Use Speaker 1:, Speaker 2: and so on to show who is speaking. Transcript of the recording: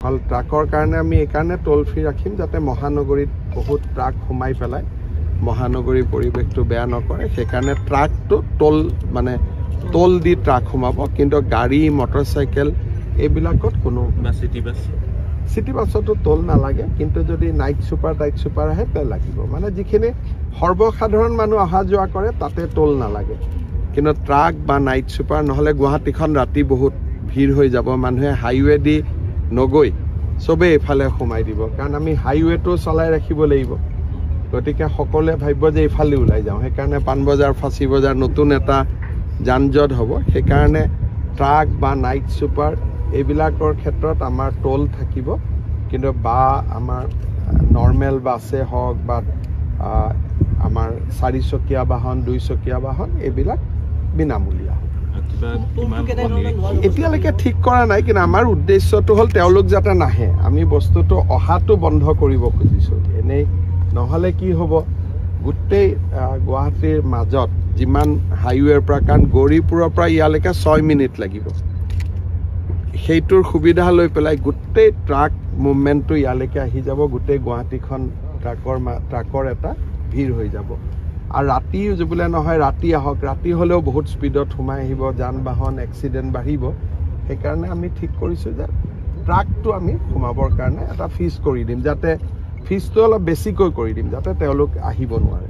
Speaker 1: অকল ট্ৰাকৰ কাৰণে আমি এইকাৰণে টোল ফ্ৰী ৰাখিম যাতে মহানগৰীত বহুত ট্ৰাক সোমাই পেলাই মহানগৰীৰ পৰিৱেশটো বেয়া নকৰে সেইকাৰণে ট্ৰাকটো টোল দি ট্ৰাক সোমাব কিন্তু গাড়ী মটৰচাইকেল এইবিলাকত কোনো চিটি বাছতো টোল নালাগে কিন্তু যদি নাইট ছুপাৰ আহে তে লাগিব মানে যিখিনি সৰ্বসাধাৰণ মানুহ অহা যোৱা কৰে তাতে টোল নালাগে কিন্তু ট্ৰাক বা নাইট ছুপাৰ নহ'লে গুৱাহাটীখন ৰাতি বহুত ভিৰ হৈ যাব মানুহে হাইৱে দি নগৈ চবেই এইফালে সোমাই দিব কাৰণ আমি হাইৱেটো চলাই ৰাখিব লাগিব গতিকে সকলোৱে ভাবিব যে এইফালে ওলাই যাওঁ সেইকাৰণে পাণবজাৰ ফাঁচী বজাৰ নতুন এটা যানজঁট হ'ব সেইকাৰণে ট্ৰাক বা নাইট ছুপাৰ এইবিলাকৰ ক্ষেত্ৰত আমাৰ টোল থাকিব কিন্তু বা আমাৰ নৰ্মেল বাছে হওক বা আমাৰ 4চকীয়া বাহন 2চকীয়া বাহন এইবিলাক বিনামূলীয়া এতিয়ালৈকে ঠিক কৰা নাই কিন্তু আমাৰ উদ্দেশ্যটো হ'ল তেওঁলোক যাতে নাহে আমি বস্তুটো অহাটো বন্ধ কৰিব খুজিছোঁ এনেই নহ'লে কি হ'ব গোটেই গুৱাহাটীৰ মাজত যিমান হাইৱেৰ পৰা কাৰণ গৌৰীপুৰৰ পৰা ইয়ালৈকে 6 মিনিট লাগিব সেইটোৰ সুবিধা লৈ পেলাই গোটেই ট্ৰাক মুভমেণ্টটো ইয়ালৈকে আহি যাব গোটেই গুৱাহাটীখন ট্ৰাকৰ এটা ভিৰ হৈ যাব আৰু ৰাতি বোলে নহয় ৰাতি আহক ৰাতি হ'লেও বহুত স্পীডত সোমাই আহিব যান বাহন এক্সিডেণ্ট বাঢ়িব সেইকাৰণে আমি ঠিক কৰিছোঁ যে ট্ৰাকটো আমি সোমাবৰ কাৰণে এটা ফিজ কৰি দিম যাতে ফিজটো অলপ বেছিকৈ কৰি দিম যাতে তেওঁলোক আহিব নোৱাৰে